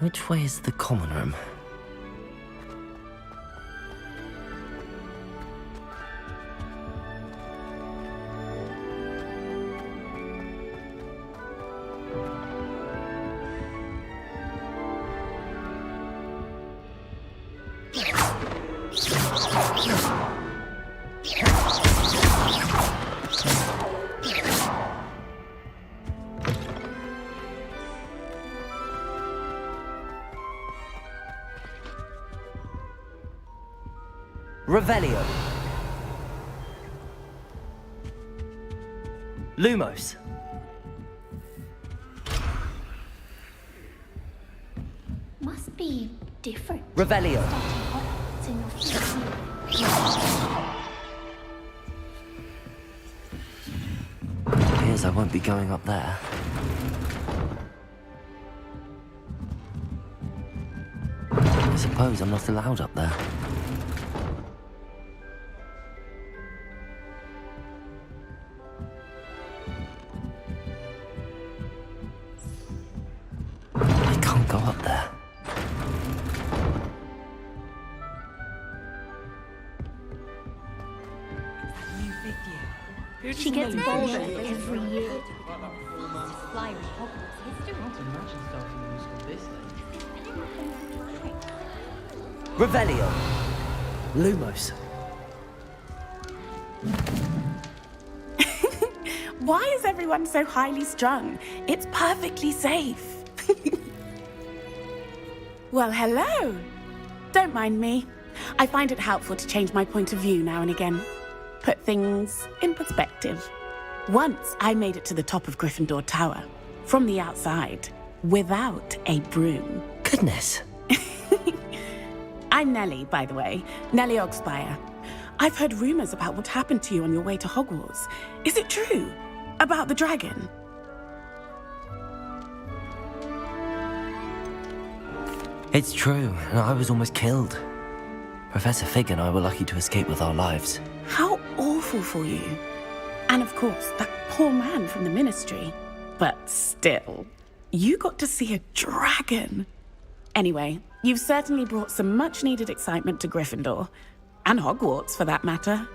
Which way is the common room? Revelio. Lumos. Must be different. Revelio. Hogwarts in your future. Appears I won't be going up there. I suppose I'm not allowed up there. I can't go up there. She gets bolder every year. Flyer in Hogwarts history. Revelio. Lumos. Why is everyone so highly strung? It's perfectly safe. Well, hello. Don't mind me. I find it helpful to change my point of view now and again. Put things in perspective. Once I made it to the top of Gryffindor Tower, from the outside, without a broom. Goodness. I'm Nellie, by the way. Nellie Ogspire. I've heard rumors about what happened to you on your way to Hogwarts. Is it true? About the dragon? It's true, and I was almost killed. Professor Fig and I were lucky to escape with our lives. How awful for you. And of course, that poor man from the Ministry. But still, you got to see a dragon. Anyway, you've certainly brought some much-needed excitement to Gryffindor. And Hogwarts, for that matter.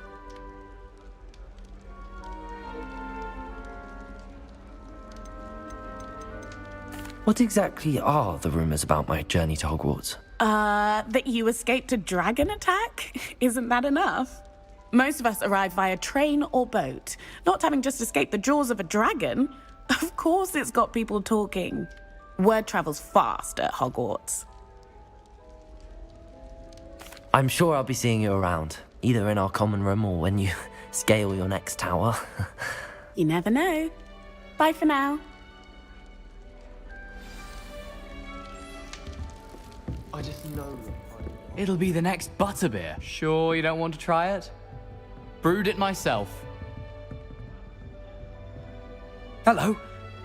What exactly are the rumors about my journey to Hogwarts? That you escaped a dragon attack? Isn't that enough? Most of us arrive via train or boat, not having just escaped the jaws of a dragon. Of course it's got people talking. Word travels fast at Hogwarts. I'm sure I'll be seeing you around, either in our common room or when you scale your next tower. You never know. Bye for now. I just know. It'll be the next butterbeer. Sure you don't want to try it? Brewed it myself. Hello,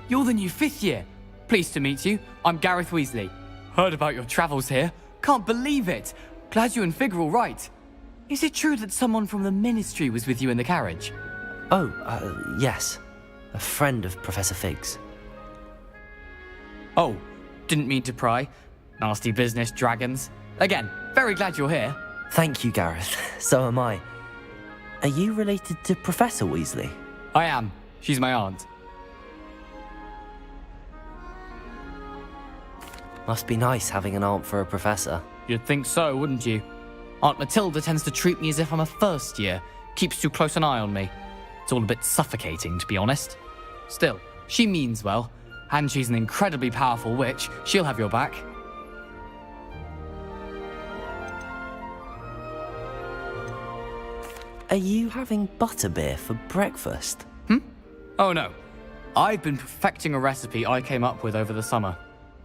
you're the new 5th year. Pleased to meet you. I'm Gareth Weasley. Heard about your travels here. Can't believe it. Glad you and Fig are all right. Is it true that someone from the Ministry was with you in the carriage? Oh, yes. A friend of Professor Fig's. Oh, didn't mean to pry. Nasty business, dragons. Again, very glad you're here. Thank you, Gareth. So am I. Are you related to Professor Weasley? I am. She's my aunt. Must be nice having an aunt for a professor. You'd think so, wouldn't you? Aunt Matilda tends to treat me as if I'm a first year. Keeps too close an eye on me. It's all a bit suffocating, to be honest. Still, she means well. And she's an incredibly powerful witch. She'll have your back. Are you having butterbeer for breakfast? Oh no. I've been perfecting a recipe I came up with over the summer.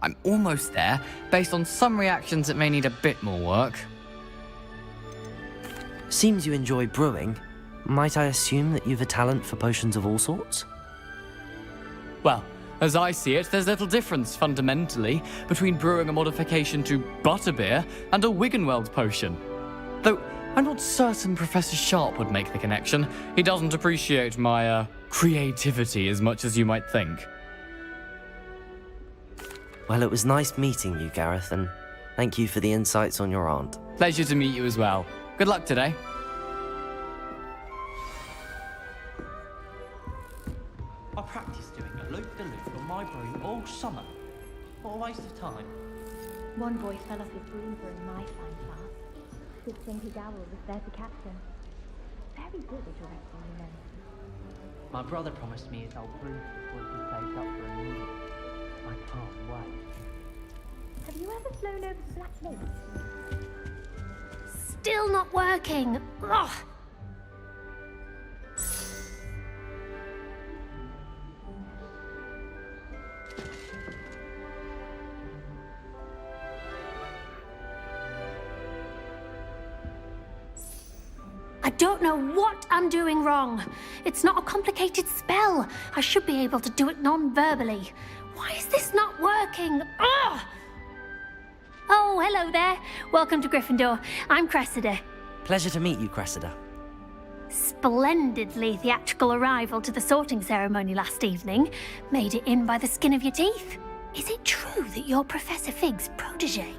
I'm almost there, based on some reactions that may need a bit more work. Seems you enjoy brewing. Might I assume that you've a talent for potions of all sorts? Well, as I see it, there's little difference, fundamentally, between brewing a modification to butterbeer and a Wiggenweld potion. Though, I'm not certain Professor Sharp would make the connection. He doesn't appreciate my, creativity as much as you might think. Well, it was nice meeting you, Gareth, and thank you for the insights on your aunt. Pleasure to meet you as well. Good luck today. I practiced doing a loop-de-loop on my broom all summer. What a waste of time. One boy fell off his broom during my fine class. Good thing his owl was there to catch him. Very good at directing, you know. My brother promised me his old broom before he saved up for a new one. I can't wait. Have you ever flown over the Black Lake? Still not working. Ugh. I don't know what I'm doing wrong. It's not a complicated spell. I should be able to do it non-verbally. Why is this not working? Ugh! Oh, hello there. Welcome to Gryffindor. I'm Cressida. Pleasure to meet you, Cressida. Splendidly theatrical arrival to the sorting ceremony last evening. Made it in by the skin of your teeth. Is it true that you're Professor Fig's protege?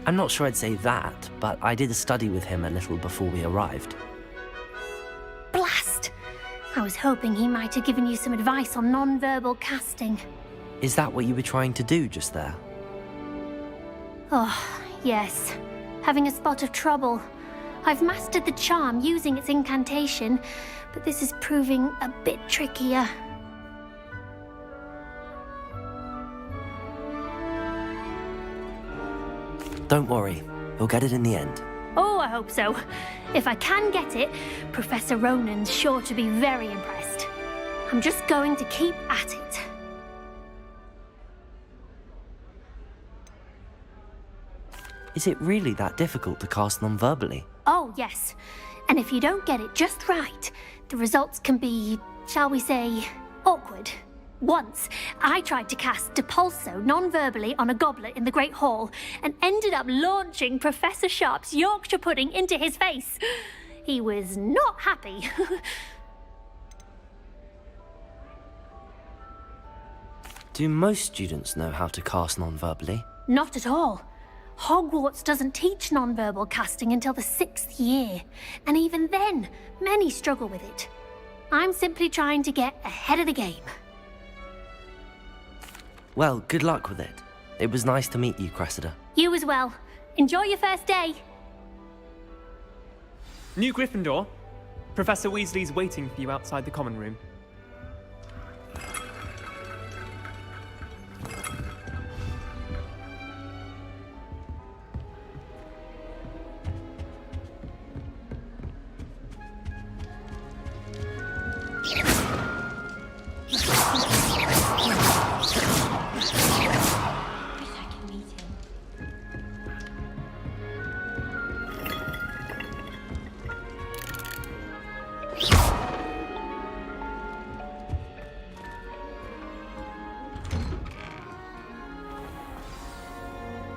I'm not sure I'd say that, but I did study with him a little before we arrived. Blast! I was hoping he might have given you some advice on non-verbal casting. Is that what you were trying to do just there? Oh, yes. Having a spot of trouble. I've mastered the charm using its incantation, but this is proving a bit trickier. Don't worry, you'll get it in the end. Oh, I hope so. If I can get it, Professor Ronan's sure to be very impressed. I'm just going to keep at it. Is it really that difficult to cast non-verbally? Oh, yes. And if you don't get it just right, the results can be, shall we say, awkward. Once, I tried to cast Depulso non-verbally on a goblet in the Great Hall and ended up launching Professor Sharp's Yorkshire pudding into his face. He was not happy. Do most students know how to cast non-verbally? Not at all. Hogwarts doesn't teach non-verbal casting until the 6th year, and even then, many struggle with it. I'm simply trying to get ahead of the game. Well, good luck with it. It was nice to meet you, Cressida. You as well. Enjoy your first day. New Gryffindor. Professor Weasley's waiting for you outside the common room. Wish I could meet him.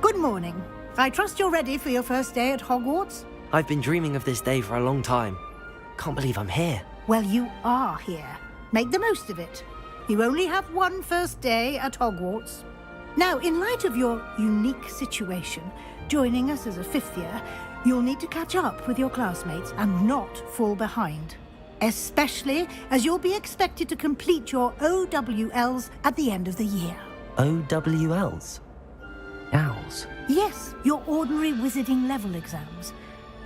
Good morning. I trust you're ready for your first day at Hogwarts? I've been dreaming of this day for a long time. Can't believe I'm here. Well, you are here. Make the most of it. You only have one first day at Hogwarts. Now, in light of your unique situation, joining us as a fifth year, you'll need to catch up with your classmates and not fall behind. Especially as you'll be expected to complete your OWLs at the end of the year. OWLs? Owls? Yes, your ordinary wizarding level exams.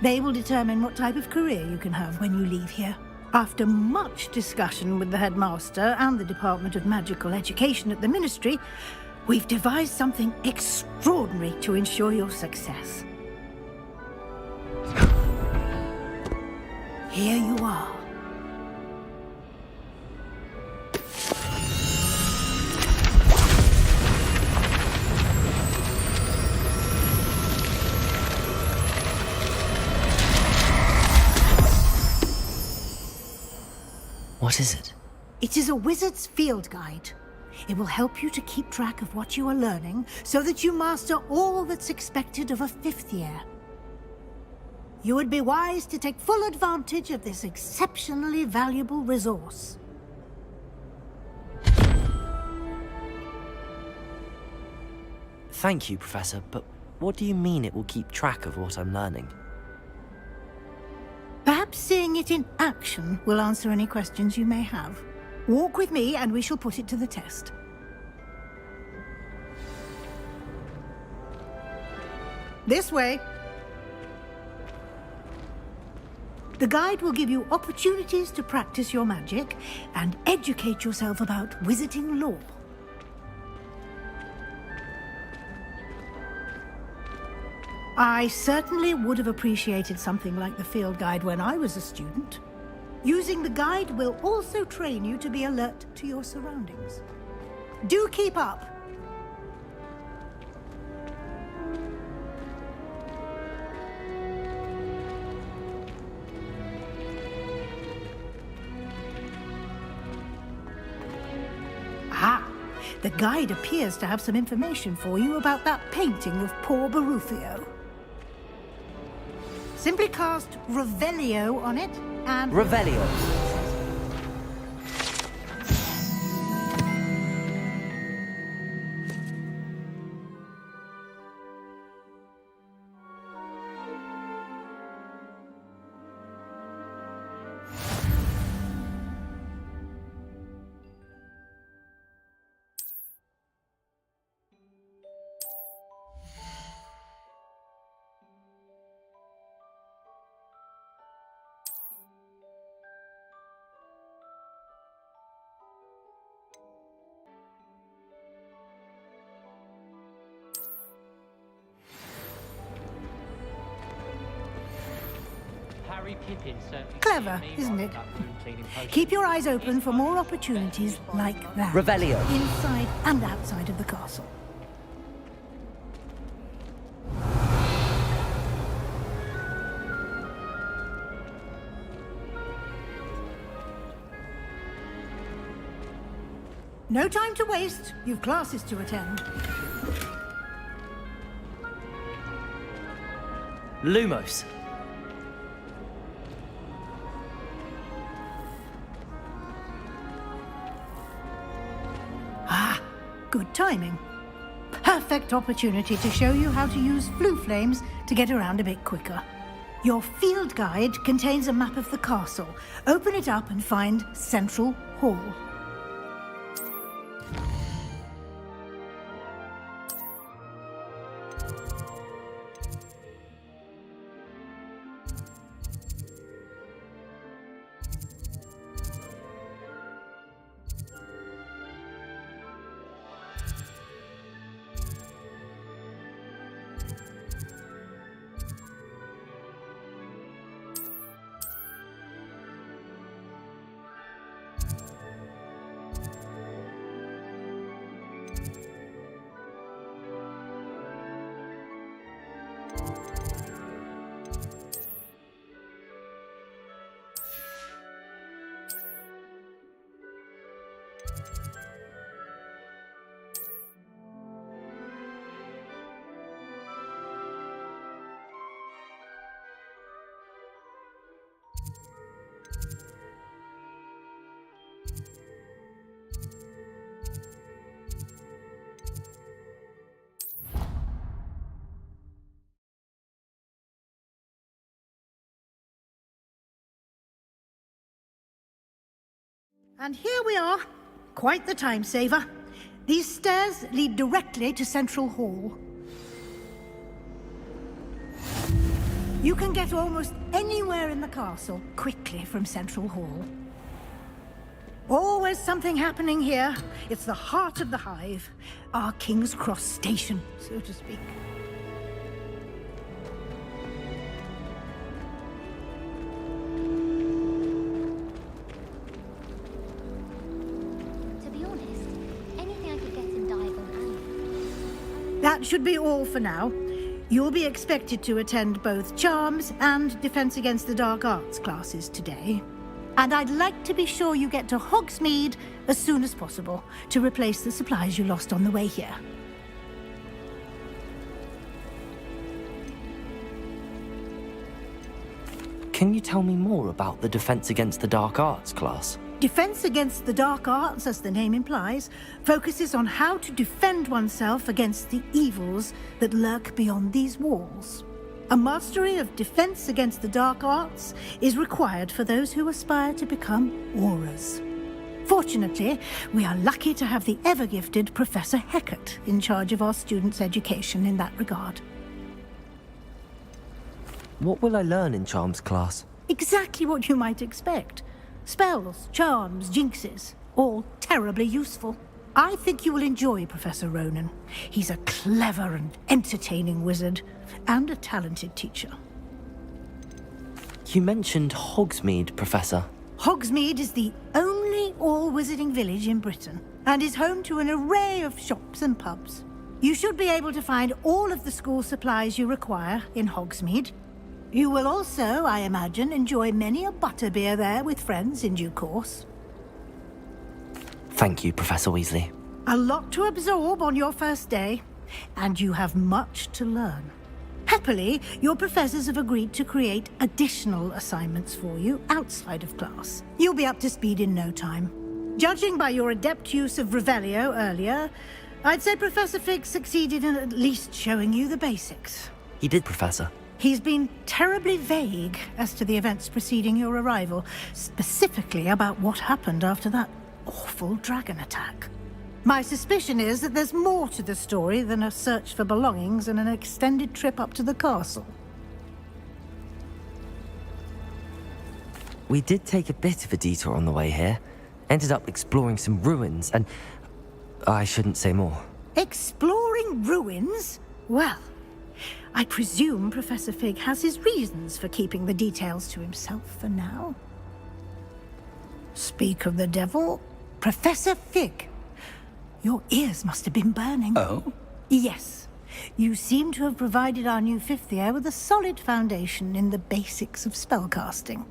They will determine what type of career you can have when you leave here. After much discussion with the headmaster and the Department of Magical Education at the Ministry, we've devised something extraordinary to ensure your success. Here you are. What is it? It is a wizard's field guide. It will help you to keep track of what you are learning so that you master all that's expected of a fifth year. you would be wise to take full advantage of this exceptionally valuable resource. Thank you, Professor, but what do you mean it will keep track of what I'm learning? Perhaps seeing it in action will answer any questions you may have. Walk with me and we shall put it to the test. This way. The guide will give you opportunities to practice your magic and educate yourself about wizarding lore. I certainly would have appreciated something like the field guide when I was a student. Using the guide will also train you to be alert to your surroundings. Do keep up! Ah, the guide appears to have some information for you about that painting of poor Barufio. Simply cast Revelio on it and... Revelio. Harry Pippin certainly Clever, saved me isn't once it? with that room cleaning potion. Keep your eyes open for more opportunities like that. Revelio. Inside and outside of the castle. No time to waste. You've classes to attend. Lumos. Ah, good timing. Perfect opportunity to show you how to use flue flames to get around a bit quicker. Your field guide contains a map of the castle. Open it up and find Central Hall. And here we are. Quite the time saver. These stairs lead directly to Central Hall. You can get almost anywhere in the castle quickly from Central Hall. Always something happening here. It's the heart of the hive. Our King's Cross station, so to speak. To be honest, anything I could get in Diagon and... That should be all for now. You'll be expected to attend both Charms and Defense Against the Dark Arts classes today. And I'd like to be sure you get to Hogsmeade as soon as possible to replace the supplies you lost on the way here. Can you tell me more about the Defense Against the Dark Arts class? Defense Against the Dark Arts, as the name implies, focuses on how to defend oneself against the evils that lurk beyond these walls. A mastery of Defense Against the Dark Arts is required for those who aspire to become Aurors. Fortunately, we are lucky to have the ever-gifted Professor Heckert in charge of our students' education in that regard. What will I learn in Charms class? Exactly what you might expect. Spells, charms, jinxes, all terribly useful. I think you will enjoy Professor Ronan. He's a clever and entertaining wizard, and a talented teacher. You mentioned Hogsmeade, Professor. Hogsmeade is the only all-wizarding village in Britain, and is home to an array of shops and pubs. You should be able to find all of the school supplies you require in Hogsmeade. You will also, I imagine, enjoy many a butterbeer there with friends in due course. Thank you, Professor Weasley. A lot to absorb on your first day, and you have much to learn. Happily, your professors have agreed to create additional assignments for you outside of class. You'll be up to speed in no time. Judging by your adept use of Revelio earlier, I'd say Professor Fig succeeded in at least showing you the basics. He did, Professor. He's been terribly vague as to the events preceding your arrival, specifically about what happened after that awful dragon attack. My suspicion is that there's more to the story than a search for belongings and an extended trip up to the castle. We did take a bit of a detour on the way here. Ended up exploring some ruins and... I shouldn't say more. Exploring ruins? Well, I presume Professor Fig has his reasons for keeping the details to himself for now. Speak of the devil, Professor Fig. Your ears must have been burning. Oh? Yes. You seem to have provided our new fifth year with a solid foundation in the basics of spellcasting.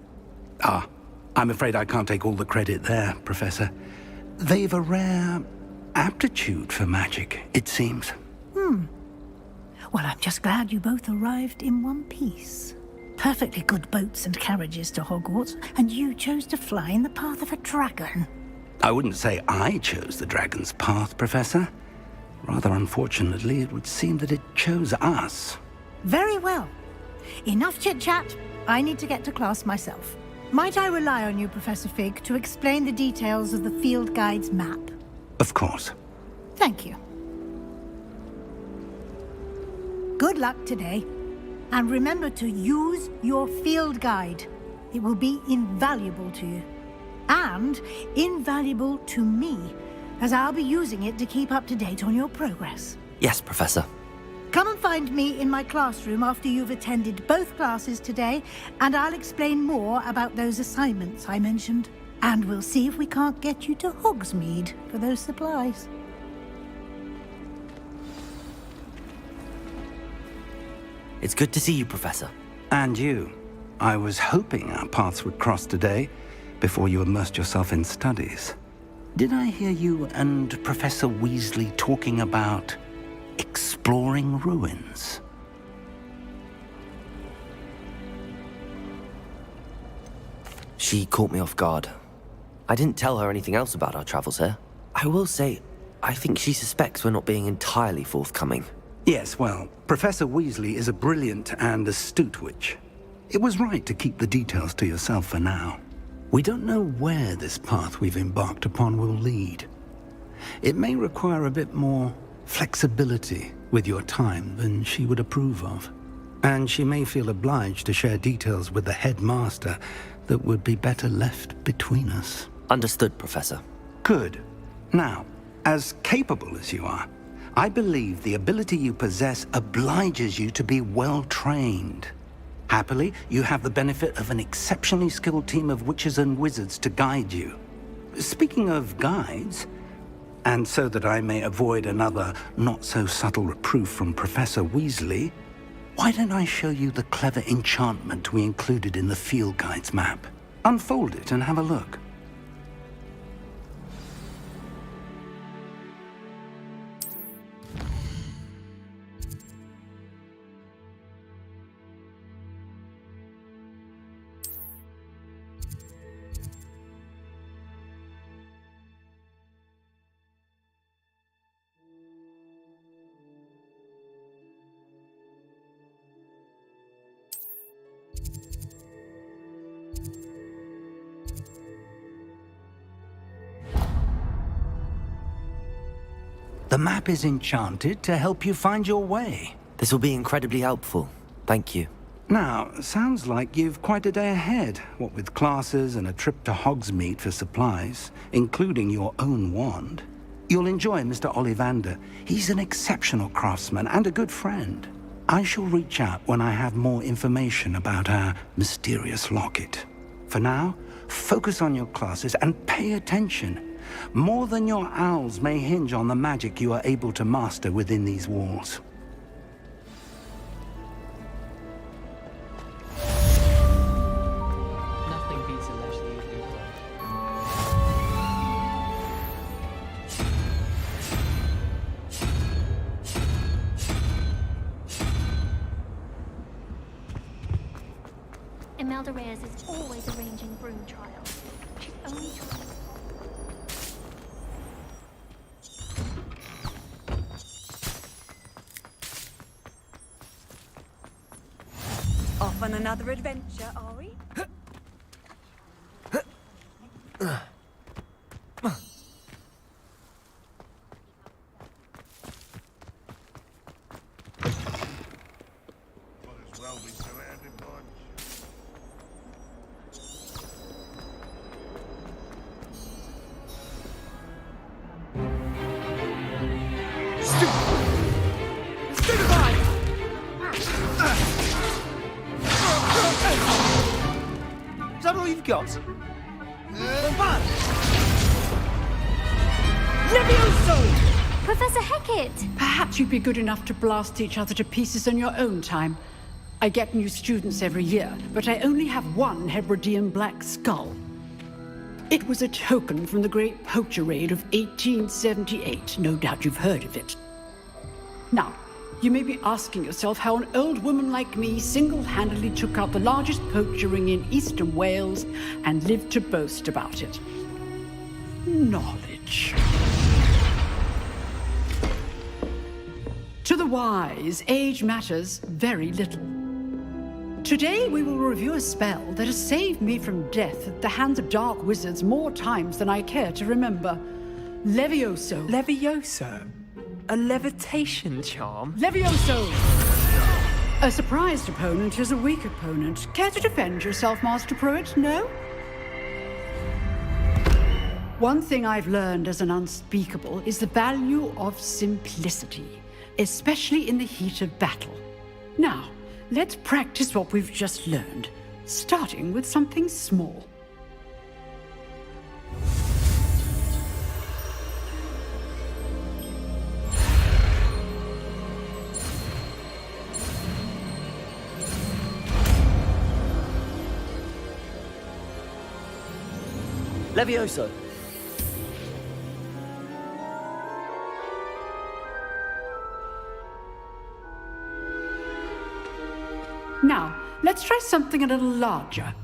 Ah, I'm afraid I can't take all the credit there, Professor. They've a rare aptitude for magic, it seems. Well, I'm just glad you both arrived in one piece. Perfectly good boats and carriages to Hogwarts, and you chose to fly in the path of a dragon. I wouldn't say I chose the dragon's path, Professor. Rather unfortunately, it would seem that it chose us. Very well. Enough chit-chat. I need to get to class myself. Might I rely on you, Professor Fig, to explain the details of the field guide's map? Of course. Thank you. Good luck today. And remember to use your field guide. It will be invaluable to you. And invaluable to me, as I'll be using it to keep up to date on your progress. Yes, Professor. Come and find me in my classroom after you've attended both classes today, and I'll explain more about those assignments I mentioned. And we'll see if we can't get you to Hogsmeade for those supplies. It's good to see you, Professor. And you. I was hoping our paths would cross today, before you immersed yourself in studies. Did I hear you and Professor Weasley talking about exploring ruins? She caught me off guard. I didn't tell her anything else about our travels here. I will say, I think she suspects we're not being entirely forthcoming. Yes, well, Professor Weasley is a brilliant and astute witch. It was right to keep the details to yourself for now. We don't know where this path we've embarked upon will lead. It may require a bit more flexibility with your time than she would approve of. And she may feel obliged to share details with the headmaster that would be better left between us. Understood, Professor. Good. Now, as capable as you are, I believe the ability you possess obliges you to be well trained. Happily, you have the benefit of an exceptionally skilled team of witches and wizards to guide you. Speaking of guides, and so that I may avoid another not-so-subtle reproof from Professor Weasley, why don't I show you the clever enchantment we included in the field guide's map? Unfold it and have a look. The map is enchanted to help you find your way. This will be incredibly helpful. Thank you. Now, sounds like you've quite a day ahead, what with classes and a trip to Hogsmeade for supplies, including your own wand. You'll enjoy Mr. Ollivander. He's an exceptional craftsman and a good friend. I shall reach out when I have more information about our mysterious locket. For now, focus on your classes and pay attention. More than your owls may hinge on the magic you are able to master within these walls. Nothing beats a leisurely evening play. Imelda Reyes is always arranging broom trials. She's only trying. Off on another adventure, are we? Is that all you've got? Levioso! Professor Hecat! Perhaps you'd be good enough to blast each other to pieces in your own time. I get new students every year, but I only have one Hebridean black skull. It was a token from the Great Poacher Raid of 1878. No doubt you've heard of it. Now, you may be asking yourself how an old woman like me single-handedly took out the largest poacher ring in eastern Wales and lived to boast about it. Knowledge. To the wise, age matters very little. Today we will review a spell that has saved me from death at the hands of dark wizards more times than I care to remember. Levioso. Levioso? A levitation charm? Levioso! A surprised opponent is a weak opponent. Care to defend yourself, Master Pruitt? No? One thing I've learned as an unspeakable is the value of simplicity, especially in the heat of battle. Now, let's practice what we've just learned, starting with something small. Levioso. Now, let's try something a little larger.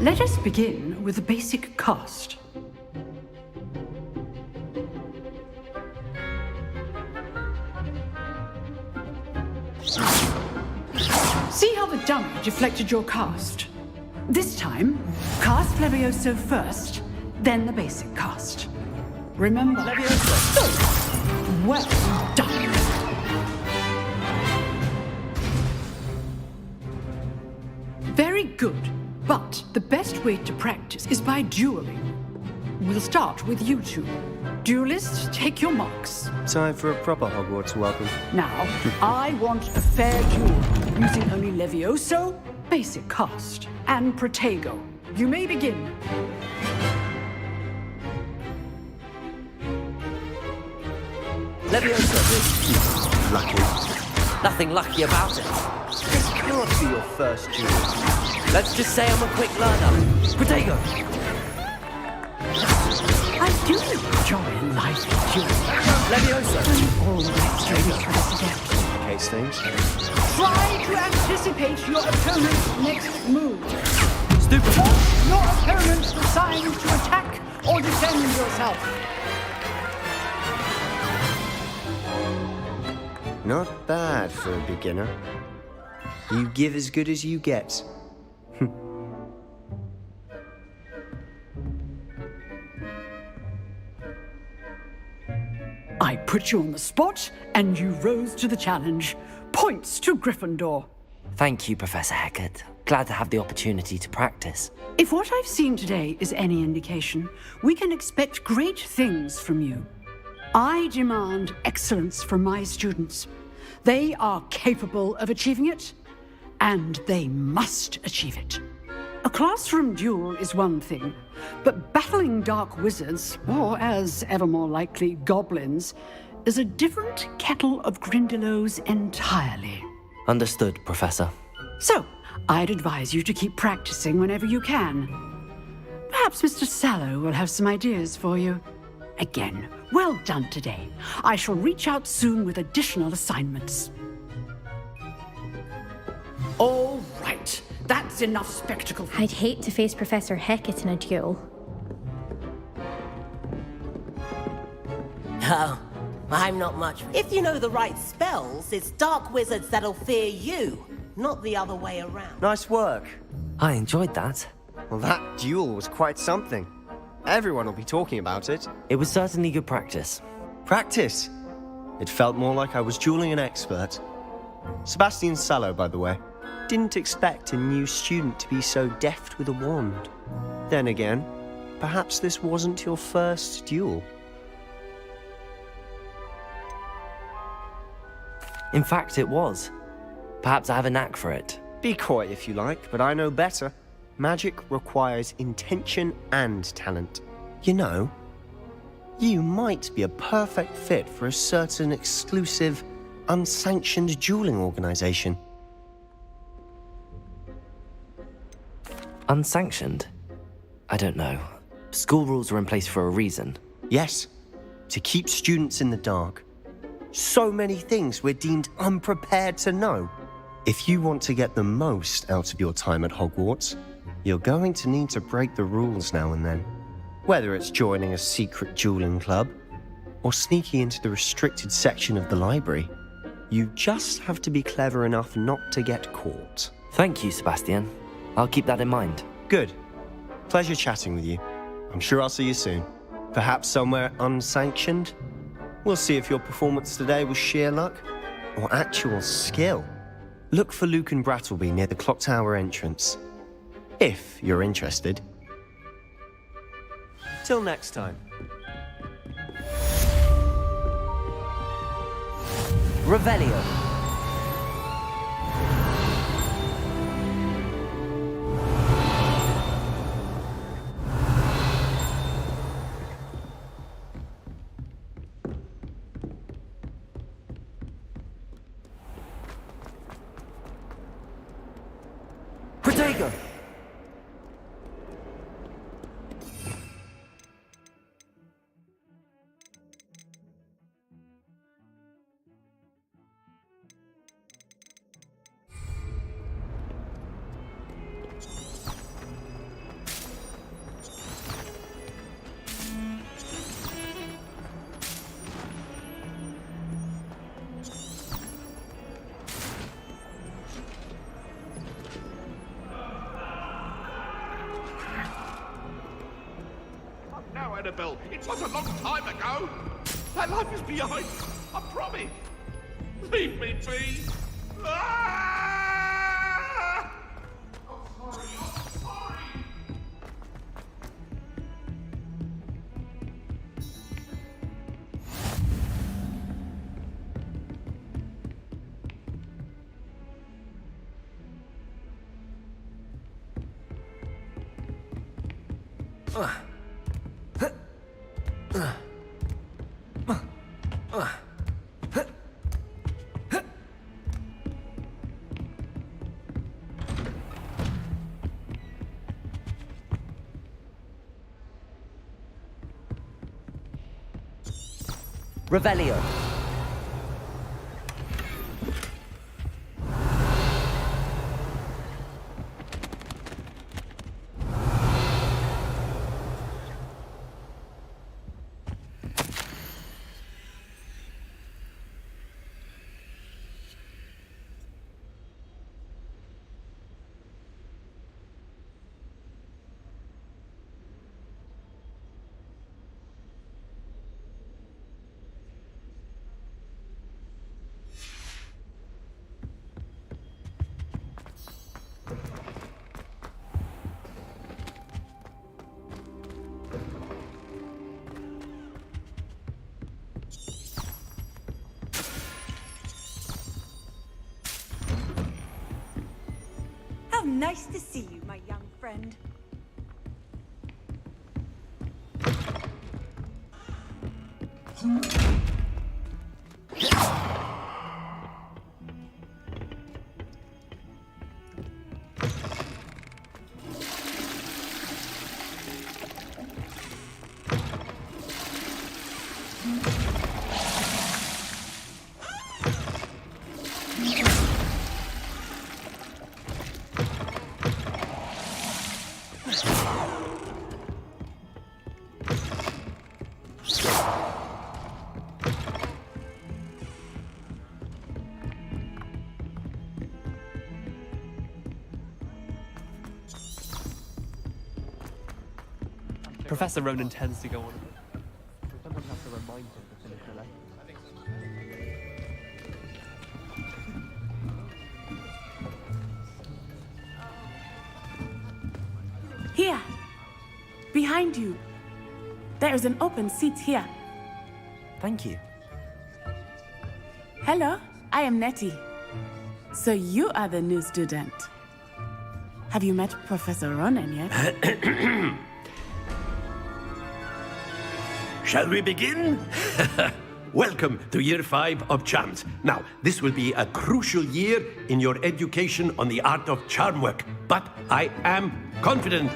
Let us begin with the basic cast. See how the dummy deflected your cast? This time, cast Levioso first, then the basic cast. Remember? Levioso! Well done! Very good. But the best way to practice is by dueling. We'll start with you two. Duelists, take your marks. Time for a proper Hogwarts welcome. Now, I want a fair duel, using only Levioso, basic cast, and Protego. You may begin. Levioso. Lucky. Nothing lucky about it. This can't be your first duel. Let's just say I'm a quick learner. Protego! I do enjoy life duels. Levioso! I'm always ready for this again. Case things. Try to anticipate your opponent's next move. stupid. Your opponent's assigned to attack or defend yourself. Not bad for a beginner. You give as good as you get. I put you on the spot, and you rose to the challenge. Points to Gryffindor. Thank you, Professor Hecat. Glad to have the opportunity to practice. If what I've seen today is any indication, we can expect great things from you. I demand excellence from my students. They are capable of achieving it, and they must achieve it. A classroom duel is one thing, but battling dark wizards, or as ever more likely, goblins, is a different kettle of Grindylows entirely. Understood, Professor. So, I'd advise you to keep practicing whenever you can. Perhaps Mr. Sallow will have some ideas for you. Again, well done today. I shall reach out soon with additional assignments. All right. That's enough spectacle. I'd hate to face Professor Hecat in a duel. Oh, I'm not much. If you know the right spells, it's dark wizards that'll fear you, not the other way around. Nice work. I enjoyed that. Well, that duel was quite something. Everyone will be talking about it. It was certainly good practice. Practice? It felt more like I was dueling an expert. Sebastian Sallow, by the way. Didn't expect a new student to be so deft with a wand. Then again, perhaps this wasn't your first duel. In fact, it was. Perhaps I have a knack for it. Be coy if you like, but I know better. Magic requires intention and talent. You know, you might be a perfect fit for a certain exclusive, unsanctioned dueling organization. Unsanctioned? I don't know. School rules are in place for a reason. Yes, to keep students in the dark. So many things we're deemed unprepared to know. If you want to get the most out of your time at Hogwarts, you're going to need to break the rules now and then. Whether it's joining a secret dueling club, or sneaking into the restricted section of the library, you just have to be clever enough not to get caught. Thank you, Sebastian. I'll keep that in mind. Good. Pleasure chatting with you. I'm sure I'll see you soon. Perhaps somewhere unsanctioned? We'll see if your performance today was sheer luck or actual skill. Look for Luke and Brattleby near the clock tower entrance. If you're interested. Till next time. Revelio. Protego! Now, Annabelle, it was a long time ago. That life is behind. I promise. Leave me be. Ah! I'm sorry. I'm sorry. Revelio. How nice to see you, my young friend. Professor Ronan tends to go on a bit. We sometimes have to remind him to finish the lesson. Here. Behind you. There is an open seat here. Thank you. Hello, I am Nettie. So you are the new student. Have you met Professor Ronan yet? Shall we begin? Welcome to Year 5 of Charms. Now, this will be a crucial year in your education on the art of charm work, but I am confident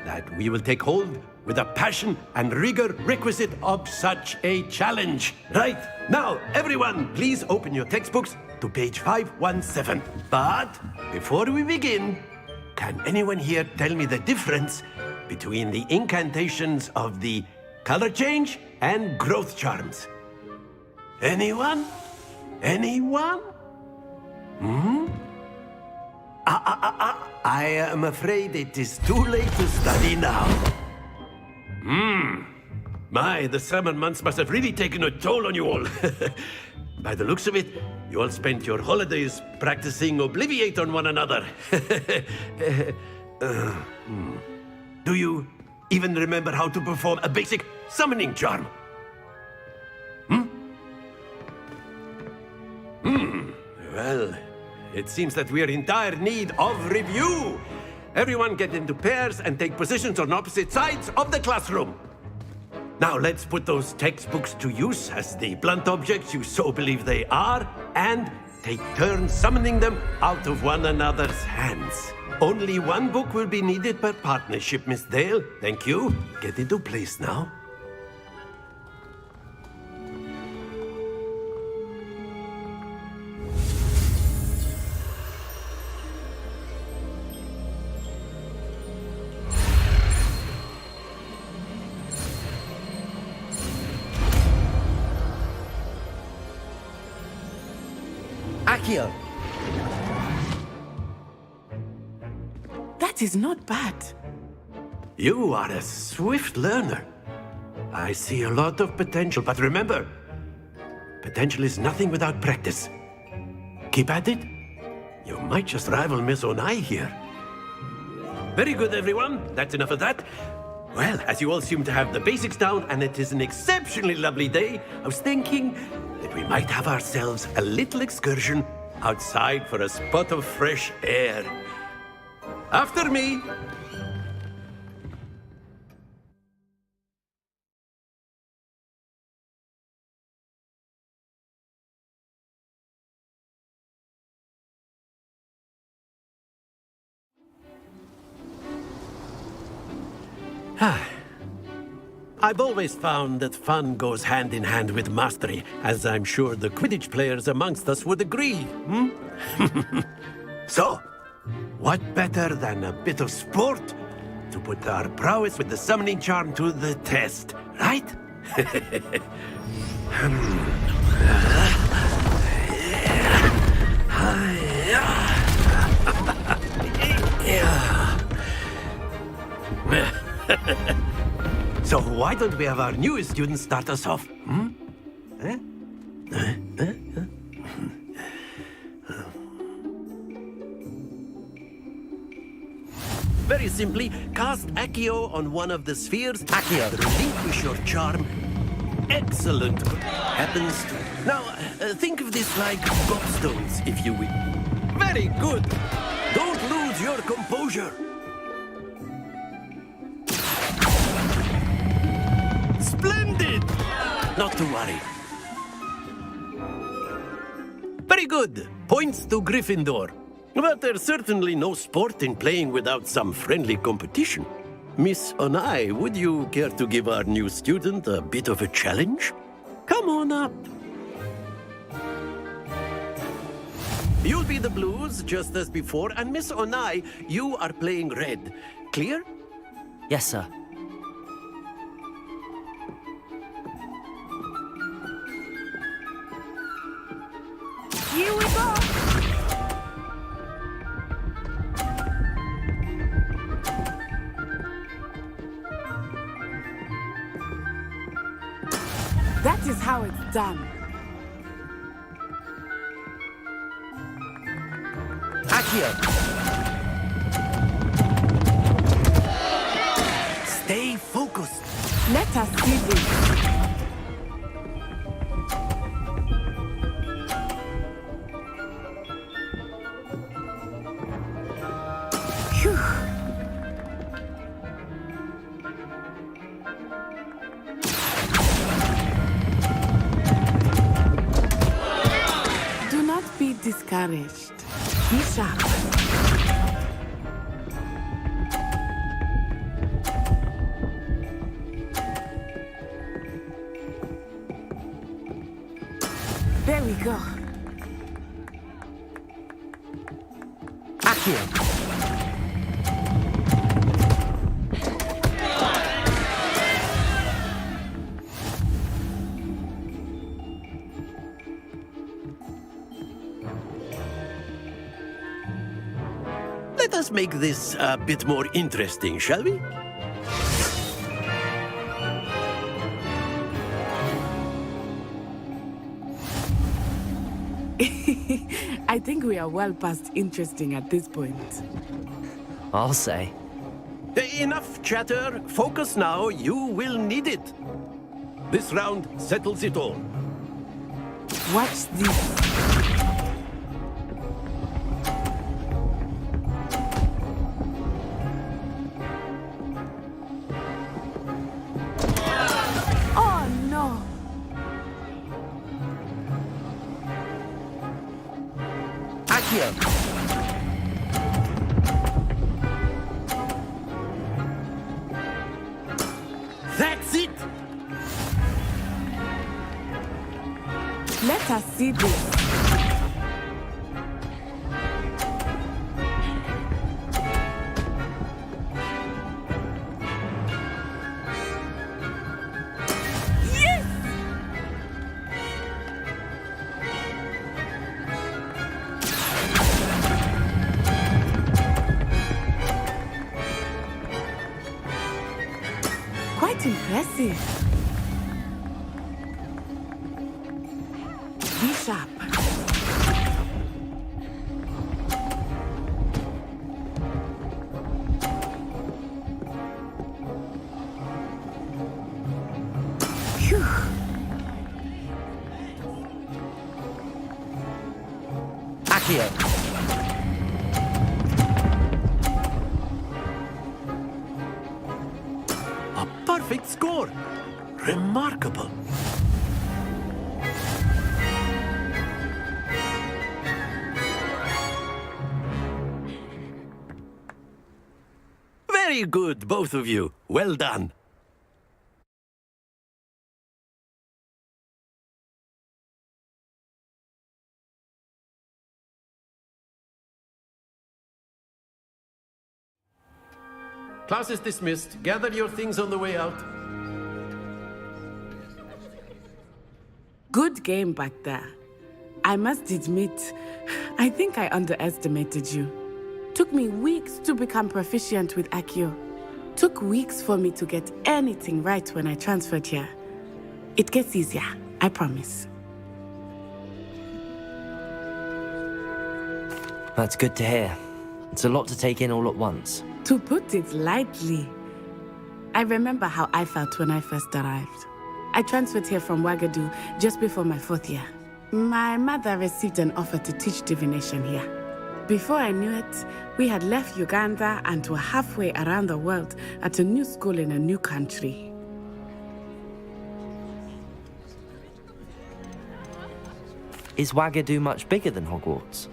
that we will take hold with the passion and rigor requisite of such a challenge. Right, now, everyone, please open your textbooks to page 517. But before we begin, can anyone here tell me the difference between the incantations of the color change and growth charms? Anyone? Anyone? I am afraid it is too late to study now. My, the summer months must have really taken a toll on you all. By the looks of it, you all spent your holidays practicing Obliviate on one another. Do you even remember how to perform a basic summoning charm? Well, it seems that we are in dire need of review. Everyone get into pairs and take positions on opposite sides of the classroom. Now let's put those textbooks to use as the blunt objects you so believe they are, and take turns summoning them out of one another's hands. Only one book will be needed per partnership, Miss Dale. Thank you. Get into place now. Accio! That is not bad. You are a swift learner. I see a lot of potential, but remember, potential is nothing without practice. Keep at it. You might just rival Miss Onai here. Very good, everyone. That's enough of that. Well, as you all seem to have the basics down, and it is an exceptionally lovely day, I was thinking that we might have ourselves a little excursion outside for a spot of fresh air. After me. I've always found that fun goes hand in hand with mastery, as I'm sure the Quidditch players amongst us would agree. So, what better than a bit of sport to put our prowess with the summoning charm to the test, right? So why don't we have our newest student start us off? Very simply, cast Accio on one of the spheres. Accio, relinquish your charm. Excellent. Happens to... Now, think of this like gobstones, if you will. Very good. Don't lose your composure. Splendid! Not to worry. Very good. Points to Gryffindor. But there's certainly no sport in playing without some friendly competition. Miss Onai, would you care to give our new student a bit of a challenge? Come on up. You'll be the blues, just as before, and Miss Onai, you are playing red. Clear? Yes, sir. Here we go! That is how it's done. Accio! Stay focused. Let us see this. Phew. Do not be discouraged. Be sharp. There we go. Accio! Let us make this a bit more interesting, shall we? I think we are well past interesting at this point. I'll say. Enough chatter. Focus now. You will need it. This round settles it all. Watch this. Oh no! Accio! That's it! Let us see this. Yes! Quite impressive. Be sharp. Phew. Accio! A perfect score. Remarkable. Very good, both of you. Well done. Class is dismissed. Gather your things on the way out. Good game back there. I must admit, I think I underestimated you. Took me weeks to become proficient with Accio. Took weeks for me to get anything right when I transferred here. It gets easier, I promise. That's good to hear. It's a lot to take in all at once. To put it lightly, I remember how I felt when I first arrived. I transferred here from Wagadu just before my 4th year. My mother received an offer to teach divination here. Before I knew it, we had left Uganda and were halfway around the world at a new school in a new country. Is Wagadu much bigger than Hogwarts?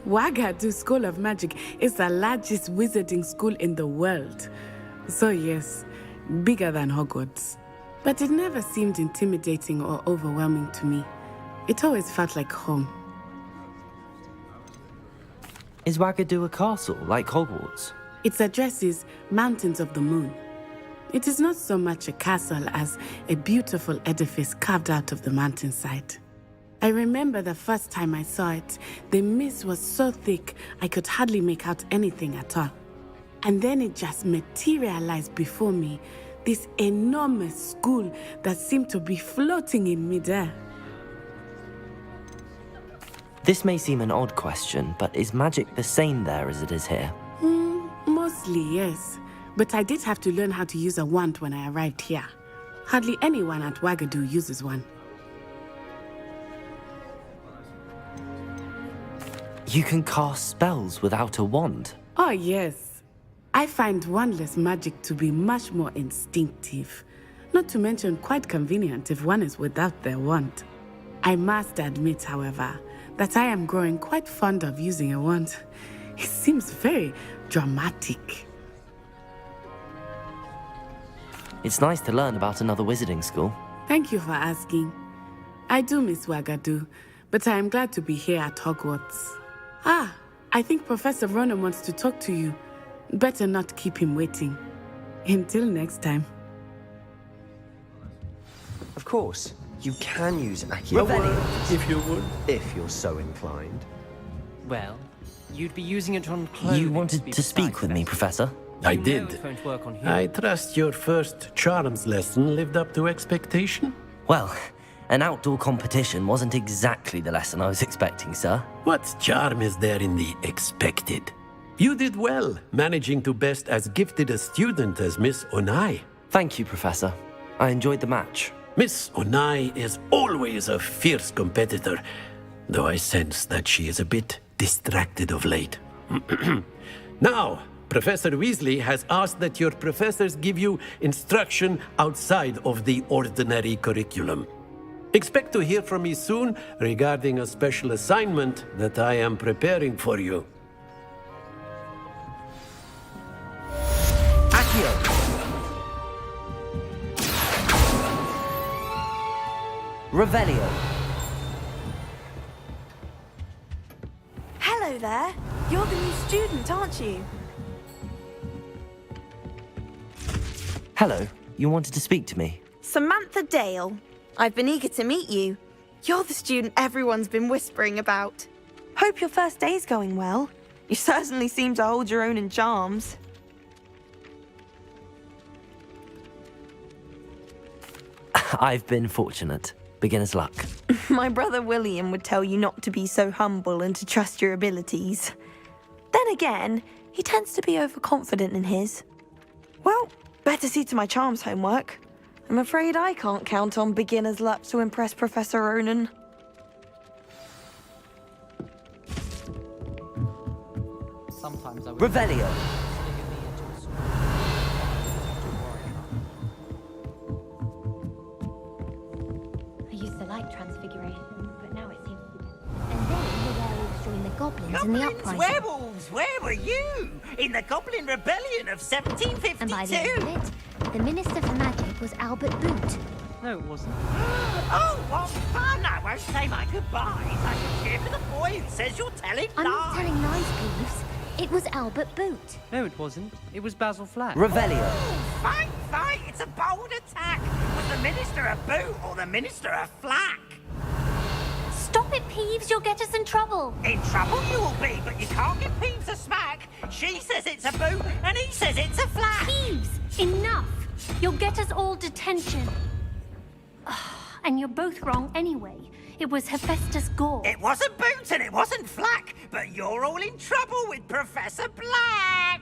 Wagadu School of Magic is the largest wizarding school in the world. So yes, bigger than Hogwarts. But it never seemed intimidating or overwhelming to me. It always felt like home. Is Wagadu a castle, like Hogwarts? Its address is Mountains of the Moon. It is not so much a castle as a beautiful edifice carved out of the mountainside. I remember the first time I saw it, the mist was so thick I could hardly make out anything at all. And then it just materialized before me, this enormous school that seemed to be floating in midair. This may seem an odd question, but is magic the same there as it is here? Mostly, yes. But I did have to learn how to use a wand when I arrived here. Hardly anyone at Wagadu uses one. You can cast spells without a wand? Oh, yes. I find wandless magic to be much more instinctive. Not to mention quite convenient if one is without their wand. I must admit, however, that I am growing quite fond of using a wand. It seems very dramatic. It's nice to learn about another wizarding school. Thank you for asking. I do miss Wagadu, but I am glad to be here at Hogwarts. Ah, I think Professor Ronan wants to talk to you. Better not keep him waiting. Until next time. Of course, you can use Accio if you would. If you're so inclined. Well, you'd be using it on clothing. You wanted to speak with me, Professor? I You know did. it's going to work on you. I trust your first charms lesson lived up to expectation? Well, an outdoor competition wasn't exactly the lesson I was expecting, sir. What charm is there in the expected? You did well, managing to best as gifted a student as Miss Onai. Thank you, Professor. I enjoyed the match. Miss Onai is always a fierce competitor, though I sense that she is a bit distracted of late. Now, Professor Weasley has asked that your professors give you instruction outside of the ordinary curriculum. Expect to hear from me soon regarding a special assignment that I am preparing for you. Accio! Revelio! Hello there. You're the new student, aren't you? Hello, you wanted to speak to me? Samantha Dale. I've been eager to meet you. You're the student everyone's been whispering about. Hope your first day's going well. You certainly seem to hold your own in charms. I've been fortunate. Beginner's luck. My brother William would tell you not to be so humble and to trust your abilities. Then again, he tends to be overconfident in his. Well, better see to my charms homework. I'm afraid I can't count on beginner's luck to impress Professor Ronan. Sometimes I would... Revelio! I used to like Transfiguration, but now it seems to be... And then the werewolves joined the goblins in the uprising. Werewolves, where were you? In the Goblin Rebellion of 1752? And by the end of it, the Minister for Magic was Albert Boot. No, it wasn't. Oh, what fun! I won't say my goodbyes. I can cheer for the boy who says you're telling I'm lies. not telling lies, Peeves. It was Albert Boot. No, it wasn't. It was Basil Flack. Revelio! Fight, fight! It's a bold attack. Was the Minister a boot or the Minister a flack? Stop it, Peeves. You'll get us in trouble. In trouble you will be, but you can't give Peeves a smack. She says it's a boot, and he says it's a flack. Peeves, enough. You'll get us all detention. And you're both wrong anyway. It was Hephaestus Gore. It wasn't Boot and it wasn't Flack, but you're all in trouble with Professor Black.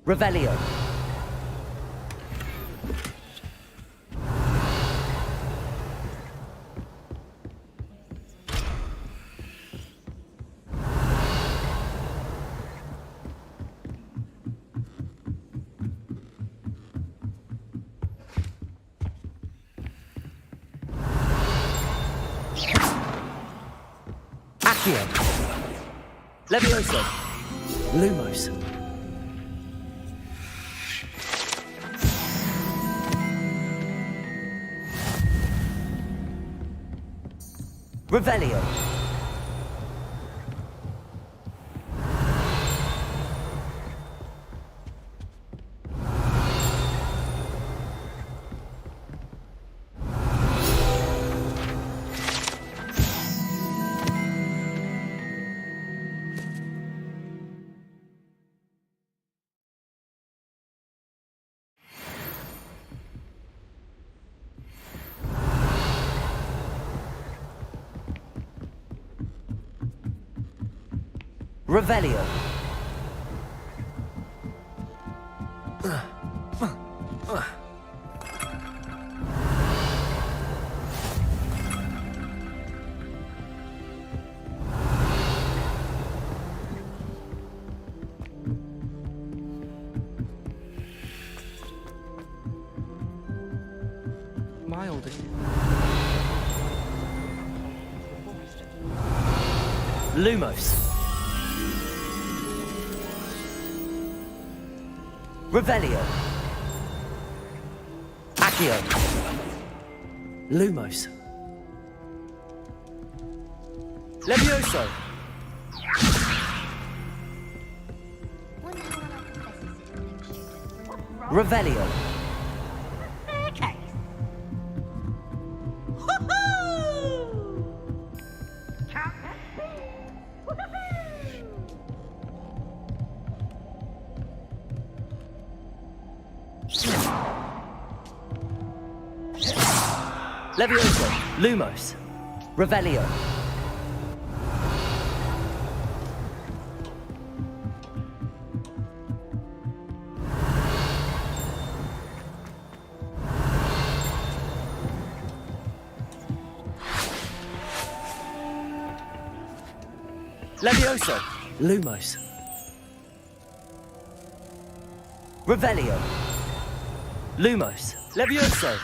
Revelio. Accio. Levioso. Lumos. Revelio. Revelio. Mild. Lumos. Revelio. Accio. Lumos. Levioso. Revelio. Levioso. Lumos. Revelio. Levioso. Lumos. Revelio. Lumos. Levioso.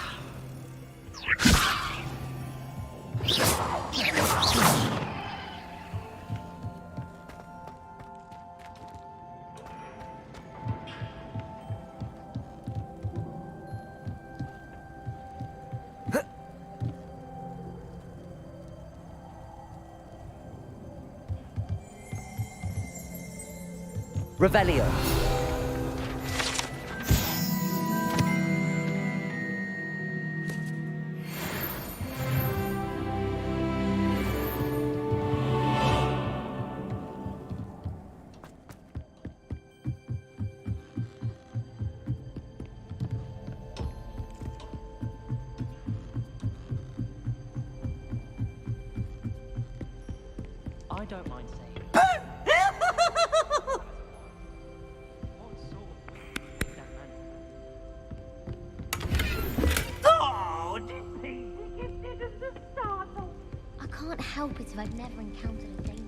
Revelio. I don't mind saying. Oh, this thing's gifted as the startle. I can't help it if I've never encountered a danger.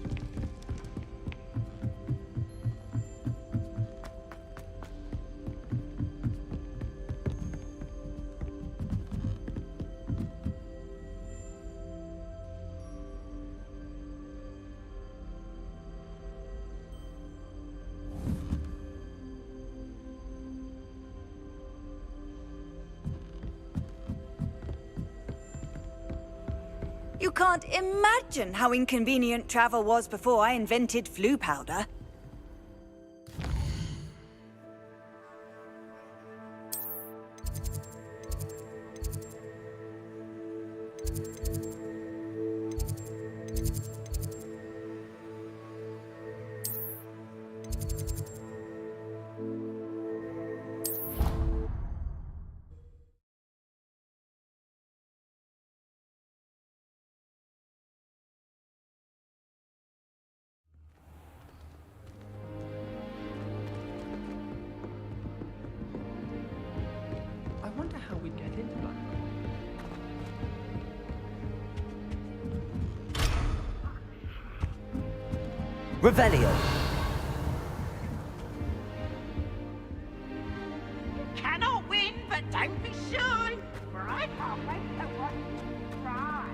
You can't imagine how inconvenient travel was before I invented flu powder. how we'd get into Black. Revelio. Cannot win, but don't be shy, for I can't wait to watch you try.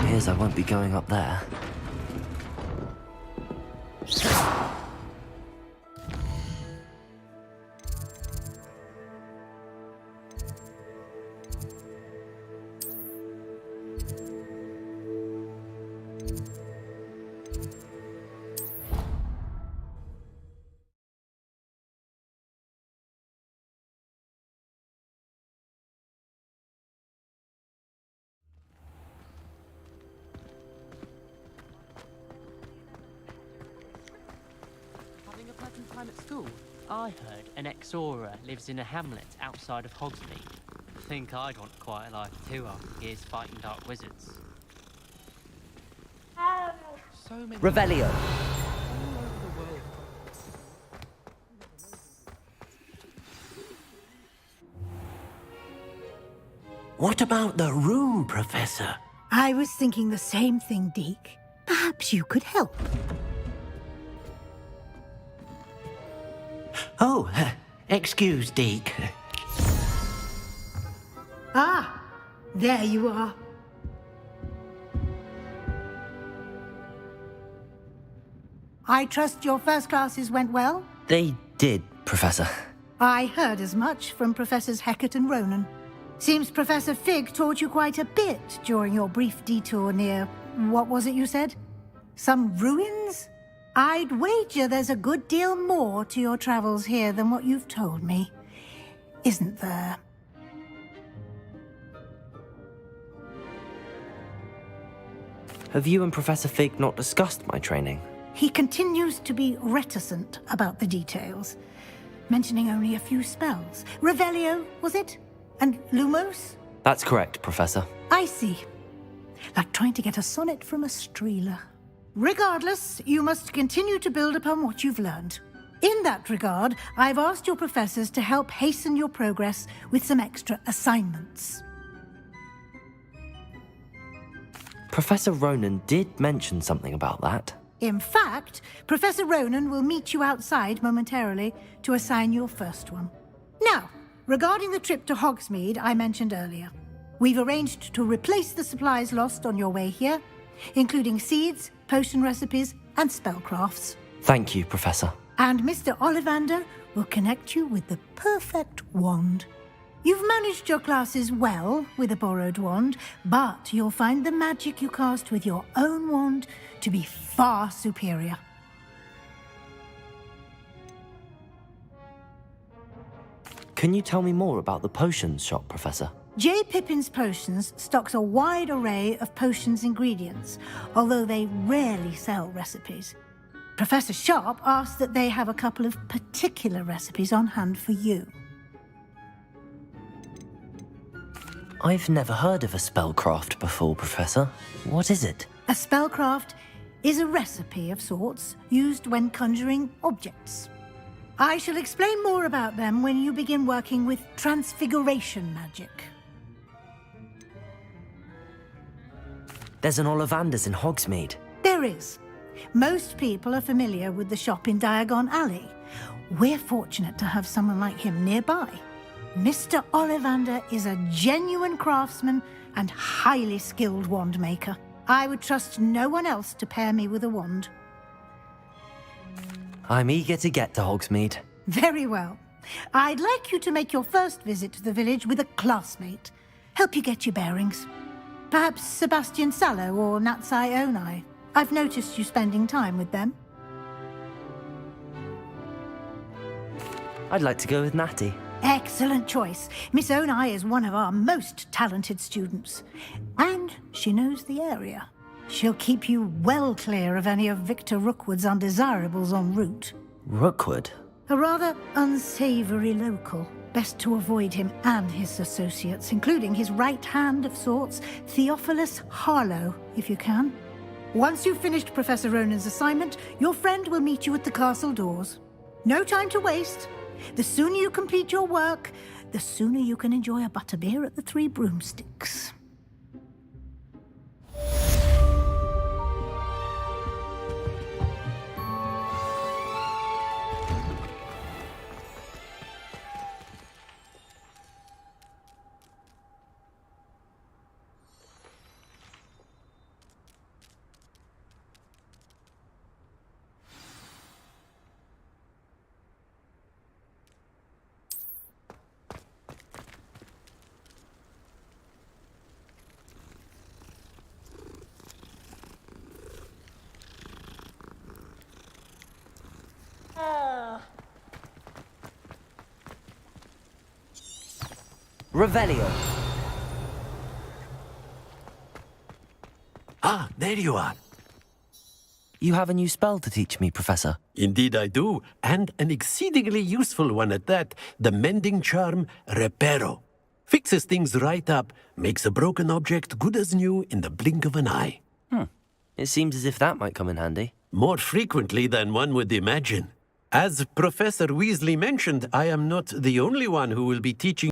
Appears I won't be going up there. Having a pleasant time at school? I heard an ex-Aura lives in a hamlet outside of Hogsmeade. Think I'd want quite a life too after years fighting dark wizards. So many Revelio. all over the world. What about the room, Professor? I was thinking the same thing, Deke. Perhaps you could help. Oh, excuse, Deke. Ah, there you are. I trust your first classes went well? They did, Professor. I heard as much from Professors Hecat and Ronan. Seems Professor Fig taught you quite a bit during your brief detour near... what was it you said? Some ruins? I'd wager there's a good deal more to your travels here than what you've told me. Isn't there? Have you and Professor Fig not discussed my training? He continues to be reticent about the details, mentioning only a few spells. Revelio, was it? And Lumos? That's correct, Professor. I see. Like trying to get a sonnet from a streeler. Regardless, you must continue to build upon what you've learned. In that regard, I've asked your professors to help hasten your progress with some extra assignments. Professor Ronan did mention something about that. In fact, Professor Ronan will meet you outside momentarily to assign your first one. Now, regarding the trip to Hogsmeade I mentioned earlier, we've arranged to replace the supplies lost on your way here, including seeds, potion recipes, and spellcrafts. Thank you, Professor. And Mr. Ollivander will connect you with the perfect wand. You've managed your classes well with a borrowed wand, but you'll find the magic you cast with your own wand to be far superior. Can you tell me more about the potions shop, Professor? J. Pippin's Potions stocks a wide array of potions ingredients, although they rarely sell recipes. Professor Sharp asked that they have a couple of particular recipes on hand for you. I've never heard of a spellcraft before, Professor. What is it? A spellcraft is a recipe of sorts used when conjuring objects. I shall explain more about them when you begin working with transfiguration magic. There's an Ollivander's in Hogsmeade. There is. Most people are familiar with the shop in Diagon Alley. We're fortunate to have someone like him nearby. Mr. Ollivander is a genuine craftsman and highly skilled wand maker. I would trust no one else to pair me with a wand. I'm eager to get to Hogsmeade. Very well. I'd like you to make your first visit to the village with a classmate. Help you get your bearings. Perhaps Sebastian Sallow or Natsai Onai. I've noticed you spending time with them. I'd like to go with Natty. Excellent choice. Miss Onai is one of our most talented students. And she knows the area. She'll keep you well clear of any of Victor Rookwood's undesirables en route. Rookwood? A rather unsavory local. Best to avoid him and his associates, including his right hand of sorts, Theophilus Harlow, if you can. Once you've finished Professor Ronan's assignment, your friend will meet you at the castle doors. No time to waste. The sooner you complete your work, the sooner you can enjoy a butterbeer at the Three Broomsticks. Revelio. Ah, there you are. You have a new spell to teach me, Professor. Indeed I do, and an exceedingly useful one at that. The mending charm, Reparo. Fixes things right up, makes a broken object good as new in the blink of an eye. It seems as if that might come in handy. More frequently than one would imagine. As Professor Weasley mentioned, I am not the only one who will be teaching